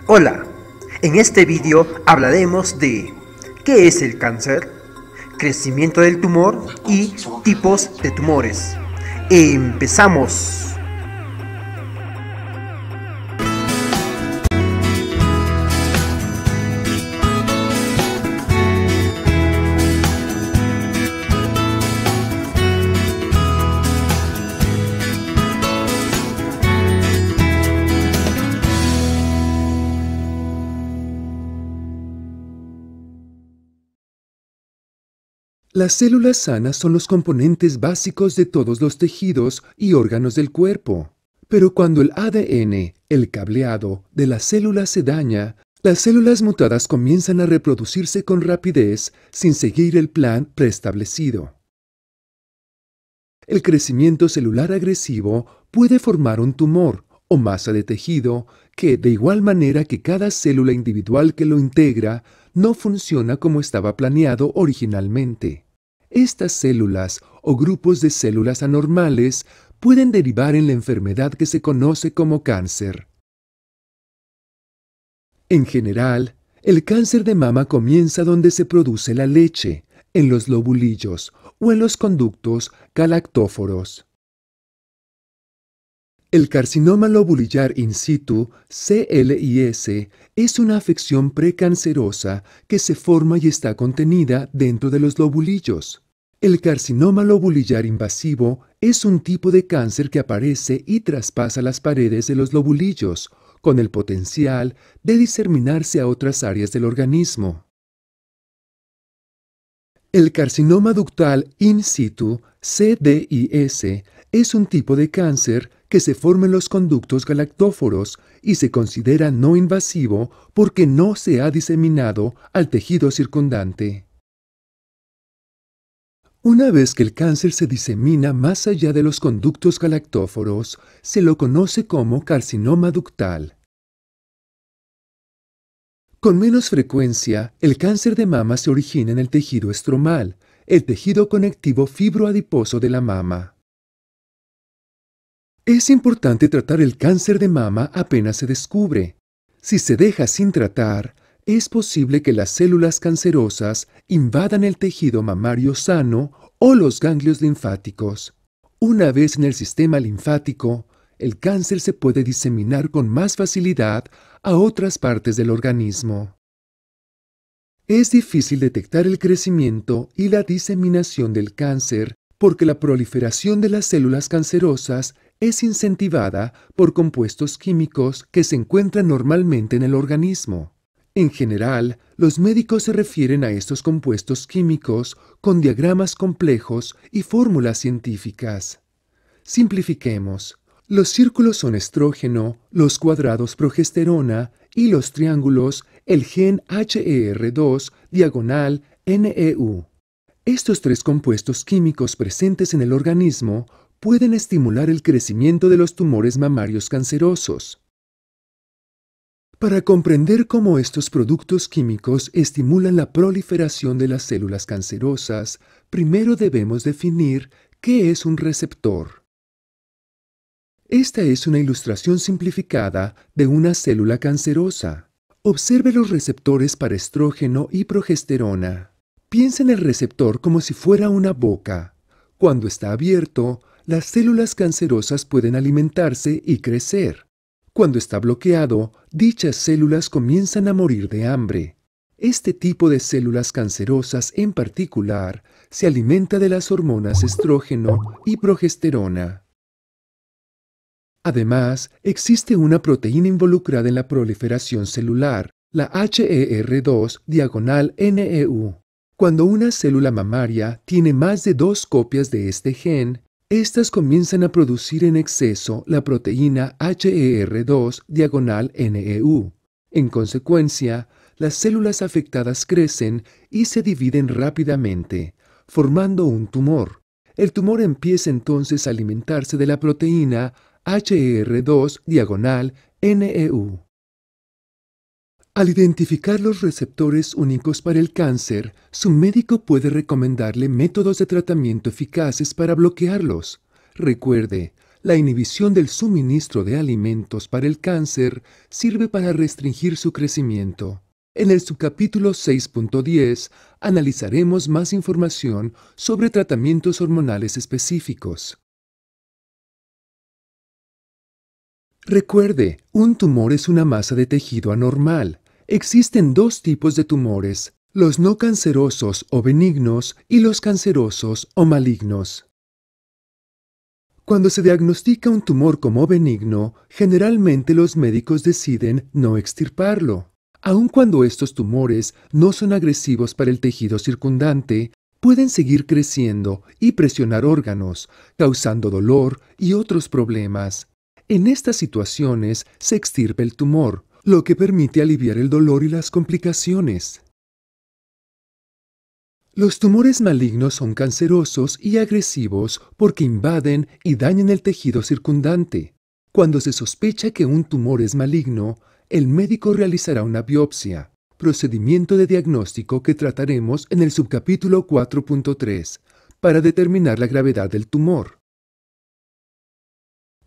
Hola, en este vídeo hablaremos de ¿qué es el cáncer?, crecimiento del tumor y tipos de tumores. ¡Empezamos! Las células sanas son los componentes básicos de todos los tejidos y órganos del cuerpo. Pero cuando el ADN, el cableado, de la célula se daña, las células mutadas comienzan a reproducirse con rapidez sin seguir el plan preestablecido. El crecimiento celular agresivo puede formar un tumor o masa de tejido que, de igual manera que cada célula individual que lo integra, no funciona como estaba planeado originalmente. Estas células o grupos de células anormales pueden derivar en la enfermedad que se conoce como cáncer. En general, el cáncer de mama comienza donde se produce la leche, en los lobulillos o en los conductos galactóforos. El carcinoma lobulillar in situ, CLIS, es una afección precancerosa que se forma y está contenida dentro de los lobulillos. El carcinoma lobulillar invasivo es un tipo de cáncer que aparece y traspasa las paredes de los lobulillos, con el potencial de diseminarse a otras áreas del organismo. El carcinoma ductal in situ, CDIS, es un tipo de cáncer que se forma en los conductos galactóforos y se considera no invasivo porque no se ha diseminado al tejido circundante. Una vez que el cáncer se disemina más allá de los conductos galactóforos, se lo conoce como carcinoma ductal. Con menos frecuencia, el cáncer de mama se origina en el tejido estromal, el tejido conectivo fibroadiposo de la mama. Es importante tratar el cáncer de mama apenas se descubre. Si se deja sin tratar, es posible que las células cancerosas invadan el tejido mamario sano o los ganglios linfáticos. Una vez en el sistema linfático, el cáncer se puede diseminar con más facilidad a otras partes del organismo. Es difícil detectar el crecimiento y la diseminación del cáncer porque la proliferación de las células cancerosas es incentivada por compuestos químicos que se encuentran normalmente en el organismo. En general, los médicos se refieren a estos compuestos químicos con diagramas complejos y fórmulas científicas. Simplifiquemos. Los círculos son estrógeno, los cuadrados progesterona y los triángulos el gen HER2 diagonal NEU. Estos tres compuestos químicos presentes en el organismo pueden estimular el crecimiento de los tumores mamarios cancerosos. Para comprender cómo estos productos químicos estimulan la proliferación de las células cancerosas, primero debemos definir qué es un receptor. Esta es una ilustración simplificada de una célula cancerosa. Observe los receptores para estrógeno y progesterona. Piensa en el receptor como si fuera una boca. Cuando está abierto, las células cancerosas pueden alimentarse y crecer. Cuando está bloqueado, dichas células comienzan a morir de hambre. Este tipo de células cancerosas en particular se alimenta de las hormonas estrógeno y progesterona. Además, existe una proteína involucrada en la proliferación celular, la HER2 diagonal NEU. Cuando una célula mamaria tiene más de 2 copias de este gen, estas comienzan a producir en exceso la proteína HER2 diagonal NEU. En consecuencia, las células afectadas crecen y se dividen rápidamente, formando un tumor. El tumor empieza entonces a alimentarse de la proteína HER2 diagonal NEU. Al identificar los receptores únicos para el cáncer, su médico puede recomendarle métodos de tratamiento eficaces para bloquearlos. Recuerde, La inhibición del suministro de alimentos para el cáncer sirve para restringir su crecimiento. En el subcapítulo 6.10 analizaremos más información sobre tratamientos hormonales específicos. Recuerde, un tumor es una masa de tejido anormal. Existen dos tipos de tumores, los no cancerosos o benignos y los cancerosos o malignos. Cuando se diagnostica un tumor como benigno, generalmente los médicos deciden no extirparlo. Aun cuando estos tumores no son agresivos para el tejido circundante, pueden seguir creciendo y presionar órganos, causando dolor y otros problemas. En estas situaciones se extirpa el tumor, lo que permite aliviar el dolor y las complicaciones. Los tumores malignos son cancerosos y agresivos porque invaden y dañan el tejido circundante. Cuando se sospecha que un tumor es maligno, el médico realizará una biopsia, procedimiento de diagnóstico que trataremos en el subcapítulo 4.3, para determinar la gravedad del tumor.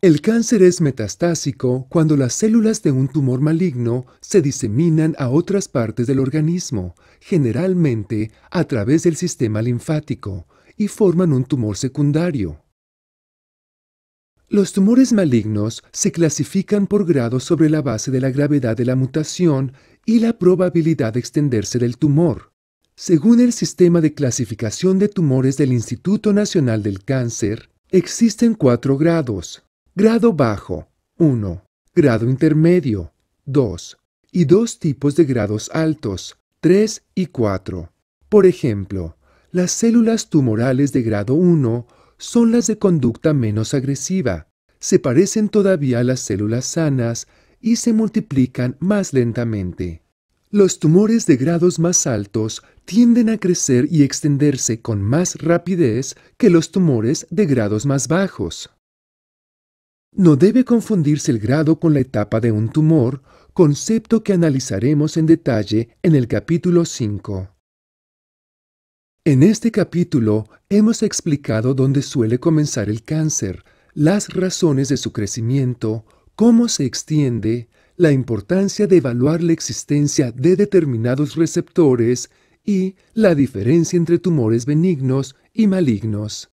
El cáncer es metastásico cuando las células de un tumor maligno se diseminan a otras partes del organismo, generalmente a través del sistema linfático, y forman un tumor secundario. Los tumores malignos se clasifican por grados sobre la base de la gravedad de la mutación y la probabilidad de extenderse del tumor. Según el sistema de clasificación de tumores del Instituto Nacional del Cáncer, existen 4 grados. Grado bajo, 1. Grado intermedio, 2. Y 2 tipos de grados altos, 3 y 4. Por ejemplo, las células tumorales de grado 1 son las de conducta menos agresiva, se parecen todavía a las células sanas y se multiplican más lentamente. Los tumores de grados más altos tienden a crecer y extenderse con más rapidez que los tumores de grados más bajos. No debe confundirse el grado con la etapa de un tumor, concepto que analizaremos en detalle en el capítulo 5. En este capítulo hemos explicado dónde suele comenzar el cáncer, las razones de su crecimiento, cómo se extiende, la importancia de evaluar la existencia de determinados receptores y la diferencia entre tumores benignos y malignos.